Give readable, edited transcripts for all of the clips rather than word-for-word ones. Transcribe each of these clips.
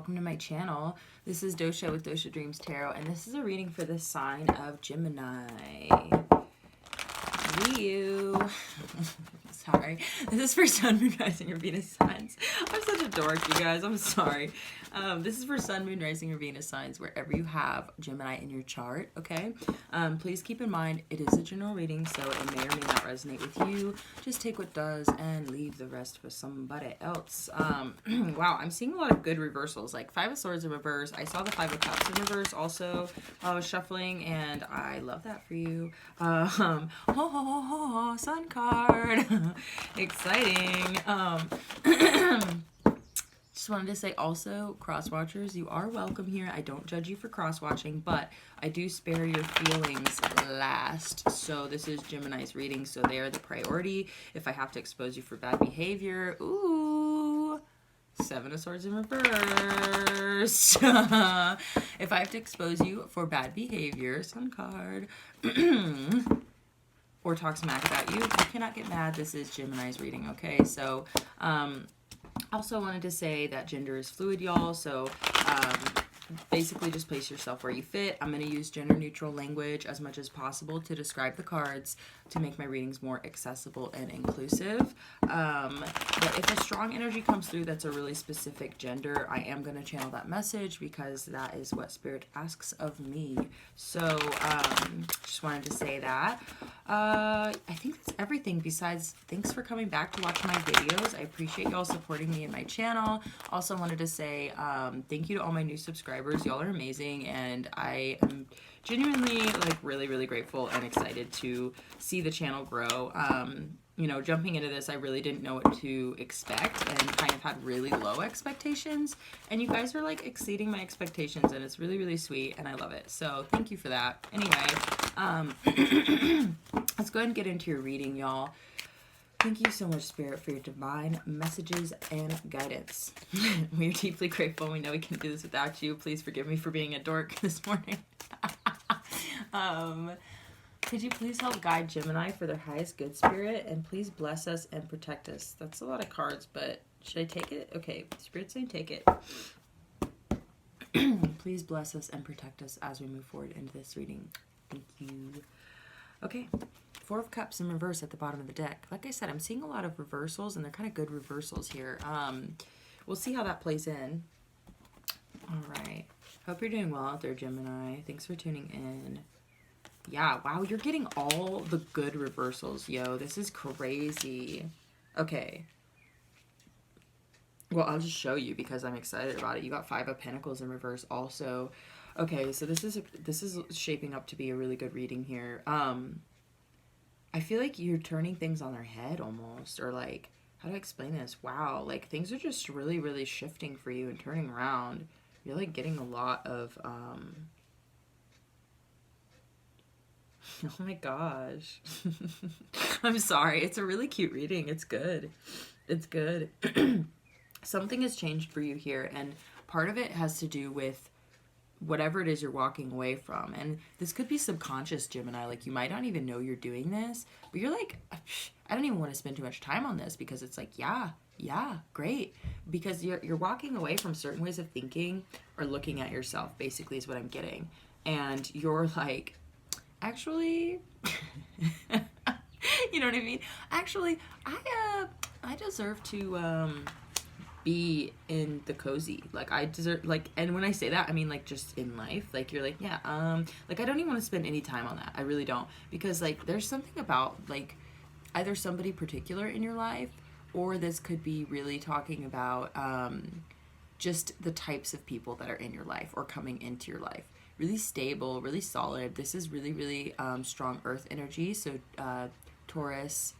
welcome to my channel. This is Dosha with DoshaDreamsTarot, and this is a reading for the sign of Gemini. Leo. Sorry. This is for Sun, Moon, Rising, or Venus signs. I'm such a dork, you guys. I'm sorry. This is for Sun, Moon, Rising, or Venus signs wherever you have Gemini in your chart, okay? Please keep in mind it is a general reading, so it may or may not resonate with you. Just take what does and leave the rest for somebody else. Wow, I'm seeing a lot of good reversals, like Five of Swords in reverse. I saw the Five of Cups in reverse also while I was shuffling, and I love that for you. Sun card. Exciting. Just wanted to say also, cross watchers, you are welcome here. I don't judge you for cross watching, but I do spare your feelings last. So this is Gemini's reading, so they are the priority. If I have to expose you for bad behavior, ooh, Seven of Swords in reverse. If I have to expose you for bad behavior, Sun card, or talk smack about you cannot get mad. This is Gemini's reading, okay? So, also wanted to say that gender is fluid, y'all. So, basically just place yourself where you fit. I'm going to use gender neutral language as much as possible to describe the cards to make my readings more accessible and inclusive. But if a strong energy comes through that's a really specific gender, I am going to channel that message because that is what Spirit asks of me. So just wanted to say that. I think that's everything. Besides, thanks for coming back to watch my videos. I appreciate y'all supporting me and my channel. Also wanted to say thank you to all my new subscribers. Y'all are amazing, and I am genuinely like really grateful and excited to see the channel grow. You know, jumping into this, I really didn't know what to expect and kind of had really low expectations, and you guys are like exceeding my expectations, and it's really sweet, and I love it. So thank you for that. Anyway, let's go ahead and get into your reading, y'all. Thank you so much, Spirit, for your divine messages and guidance. We are deeply grateful. We know we can't do this without you. Please forgive me for being a dork this morning. Could you please help guide Gemini for their highest good, Spirit? And please bless us and protect us. That's a lot of cards, but should I take it? Okay, Spirit's saying take it. Please bless us and protect us as we move forward into this reading. Thank you. Okay, Four of Cups in reverse at the bottom of the deck. Like I said, I'm seeing a lot of reversals, and they're kind of good reversals here. We'll see how that plays in. All right. Hope you're doing well out there, Gemini. Thanks for tuning in. Yeah, wow, you're getting all the good reversals, yo. This is crazy. Okay. Well, I'll just show you because I'm excited about it. You got Five of Pentacles in reverse also. Okay, so this is shaping up to be a really good reading here. I feel like you're turning things on their head almost, or like, how do I explain this? Wow, like things are just really shifting for you and turning around. You're like getting a lot of oh my gosh. I'm sorry. It's a really cute reading. It's good. It's good. Something has changed for you here, and part of it has to do with whatever it is you're walking away from. And this could be subconscious, Gemini. Like, you might not even know you're doing this, but you're like, I don't even want to spend too much time on this, because it's like, yeah, great. Because you're walking away from certain ways of thinking or looking at yourself, basically, is what I'm getting. And you're like, actually, you know what I mean? Actually, I deserve to be in the cozy. Like, I deserve, like, and when I say that, I mean, like, just in life. Like, you're like, yeah, like, I don't even want to spend any time on that. I really don't. Because, like, there's something about, like, either somebody particular in your life, or this could be really talking about just the types of people that are in your life or coming into your life. Really stable, really solid. This is really strong earth energy. So Taurus,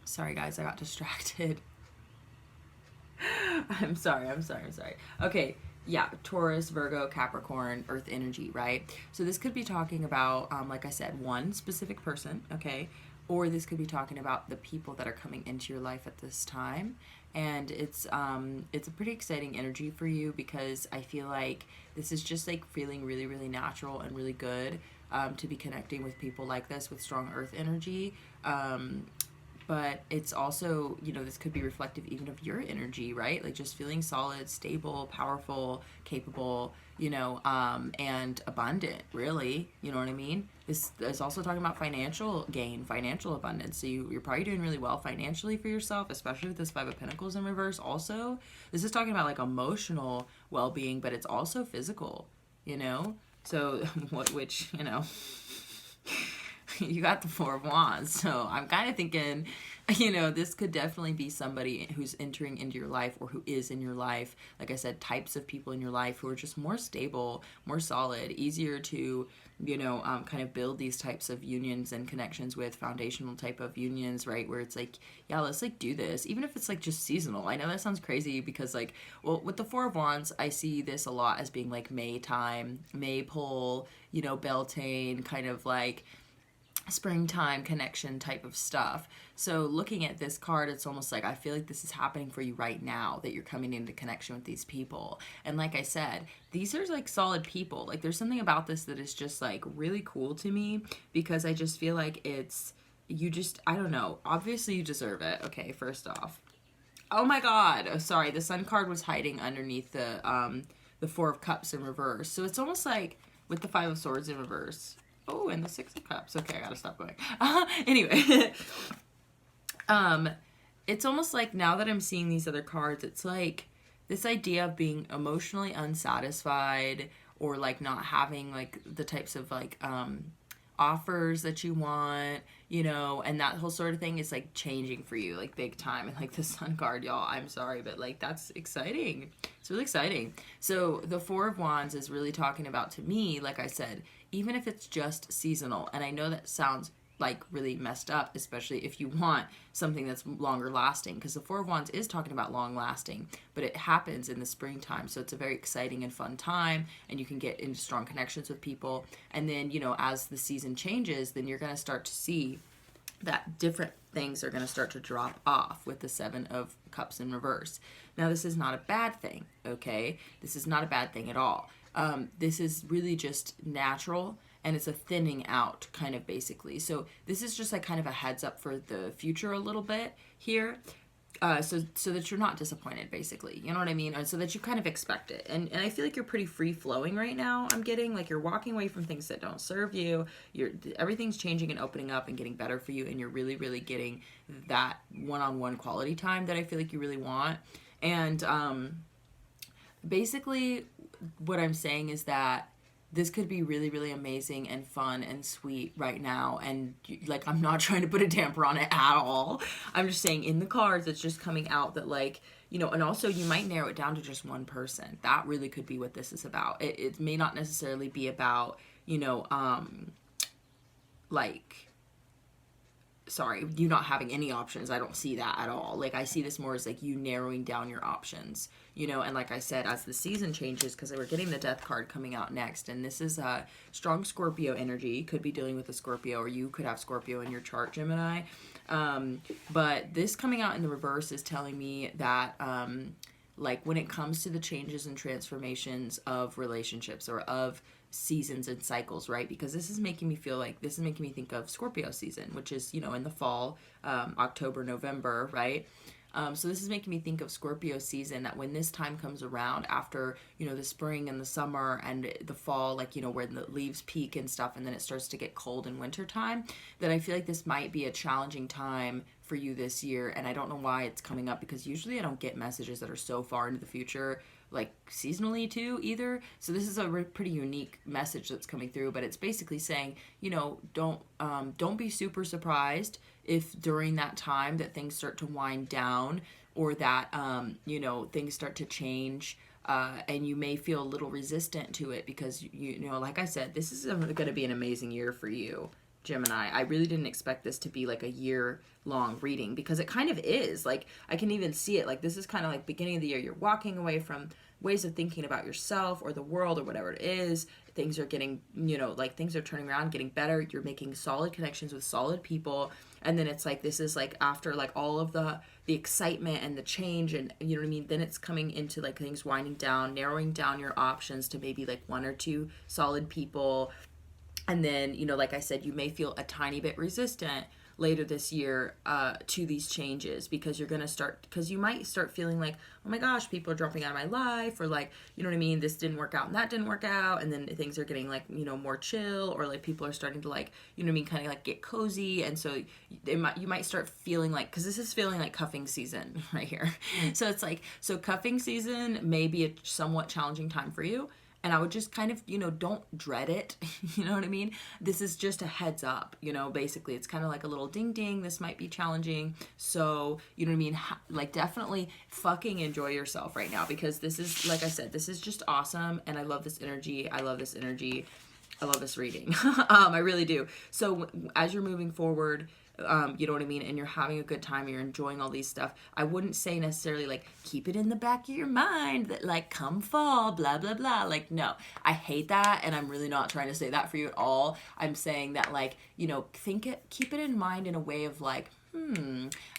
sorry guys, I got distracted. I'm sorry. Okay, yeah, Taurus, Virgo, Capricorn, earth energy, right? So this could be talking about, like I said, one specific person, okay? Or this could be talking about the people that are coming into your life at this time. And it's a pretty exciting energy for you, because I feel like this is just like feeling really natural and really good to be connecting with people like this with strong earth energy. but it's also, you know, this could be reflective even of your energy, right? Like just feeling solid, stable, powerful, capable, you know, and abundant, really. You know what I mean? This is also talking about financial gain, financial abundance. So you're probably doing really well financially for yourself, especially with this Five of Pentacles in reverse. Also, this is talking about like emotional well-being, but it's also physical, you know? So, which, you know, you got the Four of Wands. So I'm kind of thinking, you know, this could definitely be somebody who's entering into your life or who is in your life. Like I said, types of people in your life who are just more stable, more solid, easier to, you know, kind of build these types of unions and connections with, foundational type of unions, right? Where it's like, yeah, let's like do this, even if it's like just seasonal. I know that sounds crazy because like, well, with the Four of Wands, I see this a lot as being like May time, Maypole, you know, Beltane, kind of like springtime connection type of stuff. So looking at this card, it's almost like I feel like this is happening for you right now, that you're coming into connection with these people. And like I said, these are like solid people. Like there's something about this that is just like really cool to me, because I just feel like it's, you just, I don't know, obviously you deserve it. Okay, first off, oh my god, oh, sorry, the Sun card was hiding underneath the Four of Cups in reverse. So it's almost like with the Five of Swords in reverse. Oh, and the Six of Cups. Okay, I gotta stop going. Anyway, it's almost like now that I'm seeing these other cards, it's like this idea of being emotionally unsatisfied, or like not having like the types of like offers that you want, you know, and that whole sort of thing is like changing for you like big time. And like the Sun card, y'all, I'm sorry, but like that's exciting. It's really exciting. So the Four of Wands is really talking about, to me, like I said, even if it's just seasonal, and I know that sounds like really messed up, especially if you want something that's longer lasting, because the Four of Wands is talking about long lasting, but it happens in the springtime. So it's a very exciting and fun time, and you can get into strong connections with people. And then, you know, as the season changes, then you're going to start to see that different things are going to start to drop off with the Seven of Cups in reverse. Now, this is not a bad thing, okay? This is not a bad thing at all. This is really just natural, and it's a thinning out kind of basically. So this is just like kind of a heads up for the future a little bit here. So that you're not disappointed, basically. You know what I mean? And so that you kind of expect it. And I feel like you're pretty free-flowing right now, I'm getting. Like, you're walking away from things that don't serve you. Everything's changing and opening up and getting better for you, and you're really, really getting that one-on-one quality time that I feel like you really want. And basically, what I'm saying is that this could be really, really amazing and fun and sweet right now. And like, I'm not trying to put a damper on it at all. I'm just saying in the cards, it's just coming out that like, you know, and also you might narrow it down to just one person. That really could be what this is about. It may not necessarily be about, you know, like, sorry, you not having any options. I don't see that at all. Like, I see this more as like you narrowing down your options, you know. And like I said, as the season changes, because we're getting the Death card coming out next, and this is a strong Scorpio energy. Could be dealing with a Scorpio, or you could have Scorpio in your chart, Gemini. But this coming out in the reverse is telling me that like when it comes to the changes and transformations of relationships or of seasons and cycles, right? Because this is making me feel like, this is making me think of Scorpio season, which is, you know, in the fall, October, November, right? So this is making me think of Scorpio season, that when this time comes around after, you know, the spring and the summer and the fall, like, you know, where the leaves peak and stuff, and then it starts to get cold in winter time, that I feel like this might be a challenging time for you this year. And I don't know why it's coming up, because usually I don't get messages that are so far into the future, like seasonally too, either. So this is a pretty unique message that's coming through, but it's basically saying, you know, don't be super surprised if during that time that things start to wind down, or that you know, things start to change, and you may feel a little resistant to it, because you know, like I said, this is going to be an amazing year for you, Gemini. I really didn't expect this to be like a year-long reading, because it kind of is. Like, I can even see it. Like, this is kind of like beginning of the year. You're walking away from ways of thinking about yourself or the world or whatever it is. Things are getting, you know, like things are turning around, getting better. You're making solid connections with solid people. And then it's like, this is like after like all of the excitement and the change, and you know what I mean? Then it's coming into like things winding down, narrowing down your options to maybe like one or two solid people. And then, you know, like I said, you may feel a tiny bit resistant, later this year to these changes, because you're going to start, because you might start feeling like, oh my gosh, people are dropping out of my life, or like, you know what I mean, this didn't work out and that didn't work out, and then things are getting like, you know, more chill, or like people are starting to like, you know what I mean, kind of like get cozy, and so you might start feeling like, because this is feeling like cuffing season right here. So it's like, so cuffing season may be a somewhat challenging time for you. And I would just kind of, you know, don't dread it. You know what I mean? This is just a heads up, you know, basically. It's kind of like a little ding ding. This might be challenging. So, you know what I mean? Like, definitely fucking enjoy yourself right now, because this is, like I said, this is just awesome. And I love this energy. I love this energy. I love this reading. I really do. So as you're moving forward, you know what I mean, and you're having a good time, you're enjoying all these stuff, I wouldn't say necessarily like keep it in the back of your mind that like come fall, blah blah blah. Like, no, I hate that, and I'm really not trying to say that for you at all. I'm saying that, like, you know, keep it in mind in a way of like,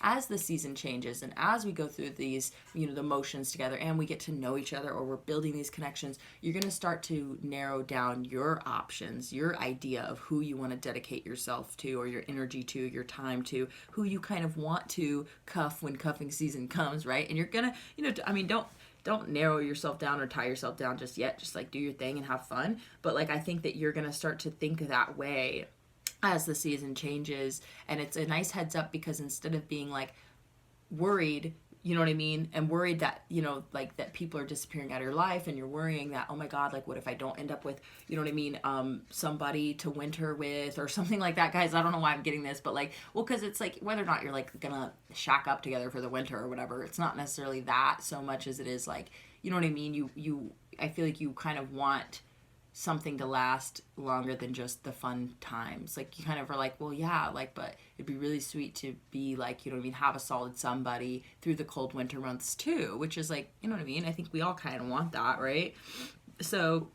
as the season changes and as we go through these, you know, the motions together, and we get to know each other, or we're building these connections, you're going to start to narrow down your options, your idea of who you want to dedicate yourself to, or your energy to, your time to, who you kind of want to cuff when cuffing season comes, right? And you're going to, you know, I mean, don't narrow yourself down or tie yourself down just yet. Just like do your thing and have fun. But like, I think that you're going to start to think that way as the season changes, and it's a nice heads up, because instead of being like worried, you know what I mean, and worried that, you know, like that people are disappearing out of your life, and you're worrying that, oh my God, like what if I don't end up with, you know what I mean, somebody to winter with or something like that. Guys, I don't know why I'm getting this, but like, well, because it's like whether or not you're like gonna shack up together for the winter or whatever, it's not necessarily that so much as it is like, you know what I mean, I feel like you kind of want something to last longer than just the fun times. Like, you kind of are like, well, yeah, like, but it'd be really sweet to be like, you know what I mean, have a solid somebody through the cold winter months too, which is like, you know what I mean, I think we all kind of want that, right? So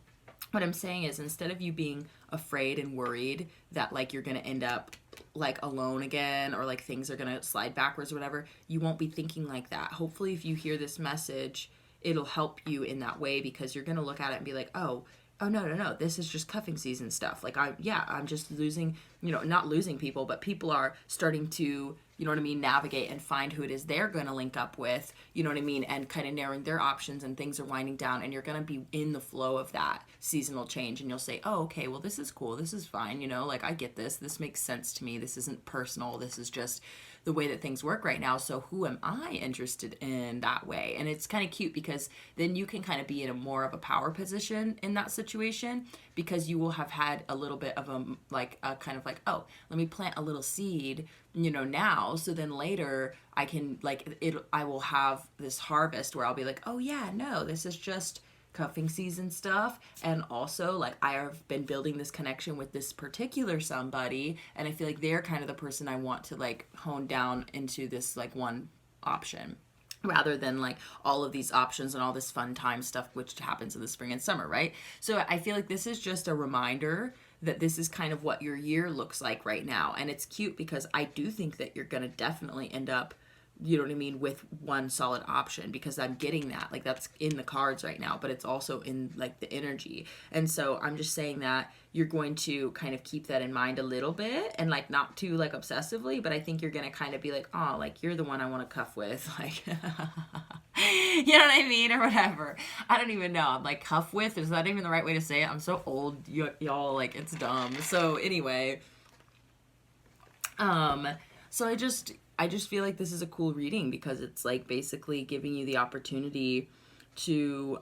what I'm saying is, instead of you being afraid and worried that like you're gonna end up like alone again, or like things are gonna slide backwards or whatever, you won't be thinking like that. Hopefully if you hear this message, it'll help you in that way, because you're gonna look at it and be like, oh no, this is just cuffing season stuff. Like, I'm just losing, you know, not losing people, but people are starting to, you know what I mean, navigate and find who it is they're going to link up with, you know what I mean, and kind of narrowing their options, and things are winding down, and you're going to be in the flow of that seasonal change, and you'll say, oh, okay, well, this is cool, this is fine, you know, like, I get this makes sense to me, this isn't personal, this is just the way that things work right now, so who am I interested in that way? And it's kind of cute, because then you can kind of be in a more of a power position in that situation, because you will have had a little bit of a kind of like, oh, let me plant a little seed, you know, now, so then later I can I will have this harvest where I'll be like, oh yeah, no, this is just cuffing season stuff, and also like I have been building this connection with this particular somebody, and I feel like they're kind of the person I want to like hone down into this like one option, rather than like all of these options and all this fun time stuff which happens in the spring and summer, right? So I feel like this is just a reminder that this is kind of what your year looks like right now, and it's cute, because I do think that you're gonna definitely end up, you know what I mean, with one solid option, because I'm getting that, like, that's in the cards right now, but it's also in like the energy. And so I'm just saying that you're going to kind of keep that in mind a little bit, and like not too like obsessively, but I think you're gonna kind of be like, oh, like you're the one I want to cuff with, like you know what I mean, or whatever. I don't even know. I'm like, cuff with, is that even the right way to say it? I'm so old, y'all, like, it's dumb. So anyway, so I just feel like this is a cool reading, because it's like basically giving you the opportunity to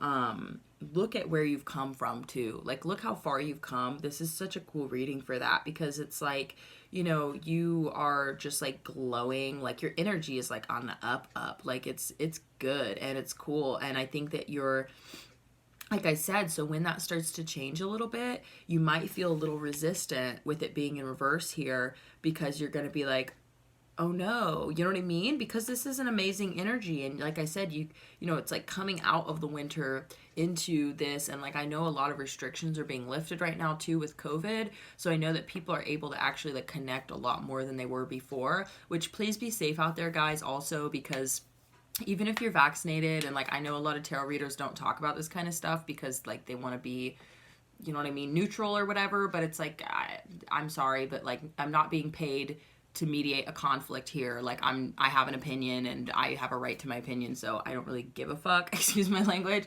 look at where you've come from too. Like, look how far you've come. This is such a cool reading for that, because it's like, you know, you are just like glowing, like your energy is like on the up, like it's good and it's cool. And I think that you're, like I said, so when that starts to change a little bit, you might feel a little resistant with it being in reverse here, because you're going to be like, oh no, you know what I mean? Because this is an amazing energy. And like I said, you know, it's like coming out of the winter into this. And like, I know a lot of restrictions are being lifted right now too with COVID. So I know that people are able to actually like connect a lot more than they were before, which, please be safe out there, guys, also, because even if you're vaccinated, and like, I know a lot of tarot readers don't talk about this kind of stuff because like they want to be, you know what I mean, neutral or whatever, but it's like, I'm sorry, but like, I'm not being paid to mediate a conflict here. Like I have an opinion and I have a right to my opinion, so I don't really give a fuck. Excuse my language.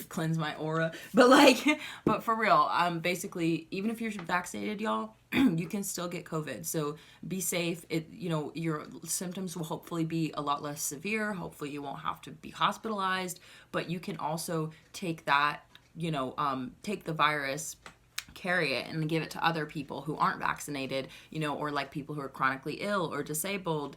Cleanse my aura. But for real, basically, even if you're vaccinated, y'all, you can still get COVID. So be safe. Your symptoms will hopefully be a lot less severe. Hopefully you won't have to be hospitalized, but you can also take that, take the virus, carry it, and give it to other people who aren't vaccinated, or like people who are chronically ill or disabled,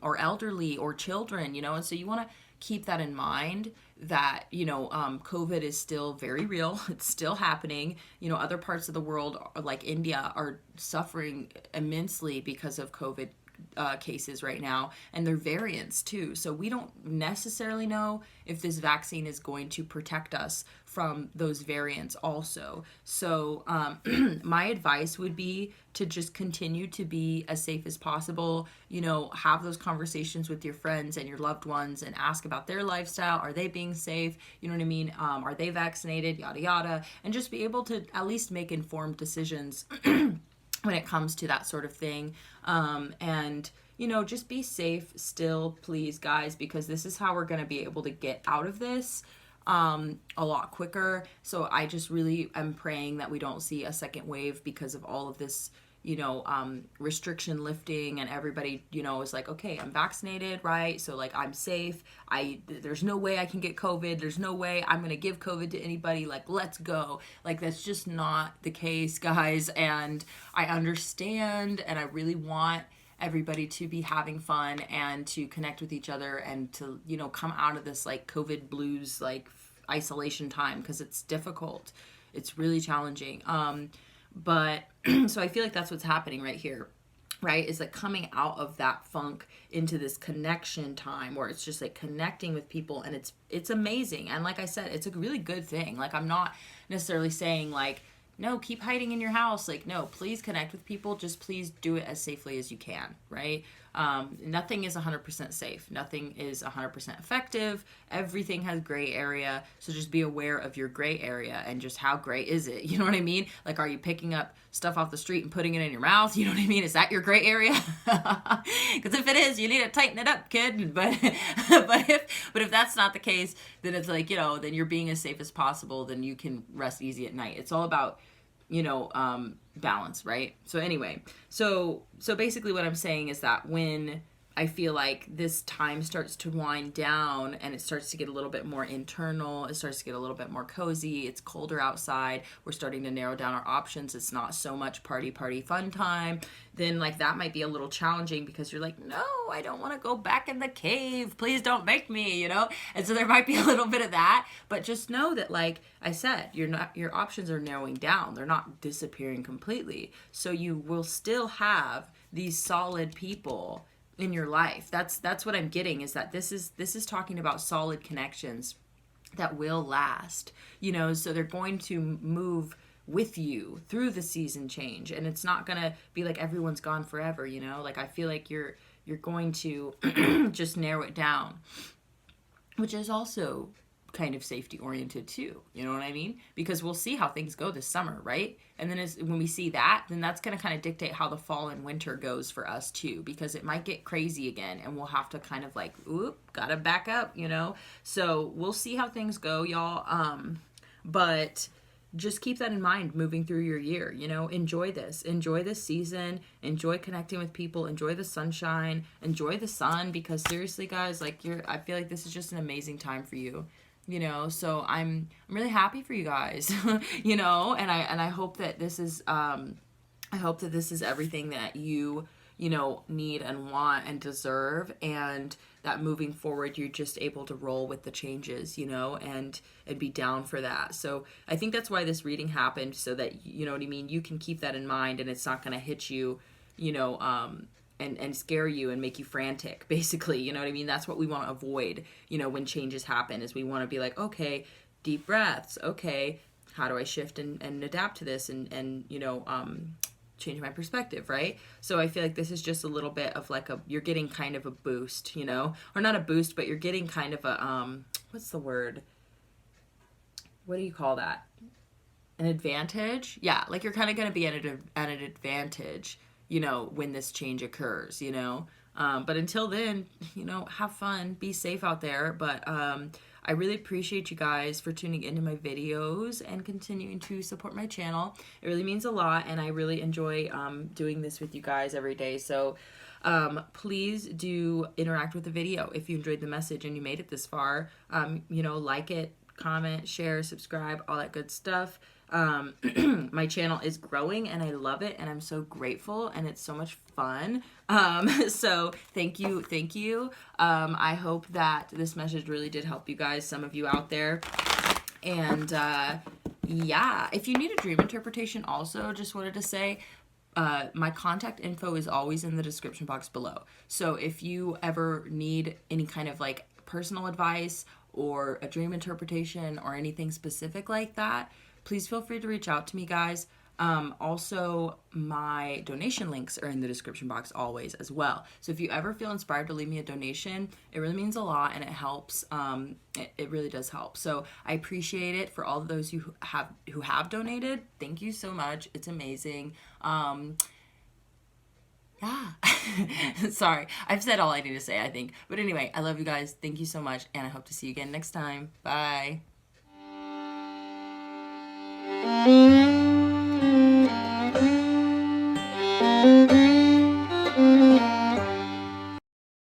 or elderly or children, and so you want to keep that in mind, that COVID is still very real. It's still happening. Other parts of the world, like India, are suffering immensely because of COVID cases right now, and their variants too. So we don't necessarily know if this vaccine is going to protect us from those variants also. So my advice would be to just continue to be as safe as possible. Have those conversations with your friends and your loved ones and ask about their lifestyle. Are they being safe? You know what I mean? Are they vaccinated? Yada yada. And just be able to at least make informed decisions when it comes to that sort of thing. And just be safe still, please, guys, because this is how we're going to be able to get out of this a lot quicker. So I just really am praying that we don't see a second wave because of all of this, restriction lifting, and everybody, is like, okay, I'm vaccinated, right? So like, I'm safe. There's no way I can get COVID. There's no way I'm going to give COVID to anybody. Like, let's go. Like, that's just not the case, guys. And I understand, and I really want everybody to be having fun and to connect with each other and to, come out of this like COVID blues, like isolation time, because it's difficult. It's really challenging. But so I feel like that's what's happening right here, right? Is like coming out of that funk into this connection time where it's just like connecting with people, and it's amazing. And like I said, it's a really good thing. Like, I'm not necessarily saying like, no, keep hiding in your house. Like, no, please connect with people. Just please do it as safely as you can, right? Nothing is 100% safe. Nothing is 100% effective. Everything has gray area. So just be aware of your gray area and just how gray is it? You know what I mean? Like, are you picking up stuff off the street and putting it in your mouth? You know what I mean? Is that your gray area? Because if it is, you need to tighten it up, kid. But if that's not the case, then it's like, then you're being as safe as possible. Then you can rest easy at night. It's all about balance, right? So anyway, so basically what I'm saying is that when I feel like this time starts to wind down and it starts to get a little bit more internal, it starts to get a little bit more cozy, it's colder outside, we're starting to narrow down our options, it's not so much party fun time, then like that might be a little challenging because you're like, no, I don't want to go back in the cave, please don't make me, and so there might be a little bit of that. But just know that, like I said, your options are narrowing down, they're not disappearing completely, so you will still have these solid people in your life. That's what I'm getting, is that this is talking about solid connections that will last, so they're going to move with you through the season change, and it's not gonna be like everyone's gone forever, like I feel like you're going to just narrow it down, which is also kind of safety oriented too, you know what I mean? Because we'll see how things go this summer, right? And then when we see that, then that's going to kind of dictate how the fall and winter goes for us too, because it might get crazy again and we'll have to kind of like, oop, gotta back up, So we'll see how things go, y'all. But just keep that in mind moving through your year, enjoy this season, enjoy connecting with people, enjoy the sunshine, enjoy the sun, because seriously, guys, like I feel like this is just an amazing time for you. So I'm really happy for you guys, and I hope that this is, everything that you need and want and deserve, and that moving forward, you're just able to roll with the changes, and be down for that. So I think that's why this reading happened, so that, you know what I mean? You can keep that in mind, and it's not going to hit you, and scare you and make you frantic, basically, you know what I mean? That's what we want to avoid, when changes happen, is we want to be like, okay, deep breaths. Okay, how do I shift and adapt to this and change my perspective, right? So I feel like this is just a little bit of like you're getting kind of a boost, or not a boost, but you're getting kind of a, what's the word? What do you call that? An advantage? Yeah, like you're kind of going to be at an advantage, you know, when this change occurs, you know. But until then, you know, have fun, be safe out there. But I really appreciate you guys for tuning into my videos and continuing to support my channel. It really means a lot, and I really enjoy doing this with you guys every day. So please do interact with the video if you enjoyed the message and you made it this far. You know, like it, comment, share, subscribe, all that good stuff. My channel is growing and I love it and I'm so grateful and it's so much fun. So thank you. I hope that this message really did help you guys, some of you out there. And yeah, if you need a dream interpretation also, just wanted to say, my contact info is always in the description box below. So if you ever need any kind of like personal advice or a dream interpretation or anything specific like that, please feel free to reach out to me, guys. Also, my donation links are in the description box always as well. So if you ever feel inspired to leave me a donation, it really means a lot and it helps. It really does help. So I appreciate it for all of those who have donated. Thank you so much. It's amazing. Yeah. Sorry. I've said all I need to say, I think. But anyway, I love you guys. Thank you so much. And I hope to see you again next time. Bye.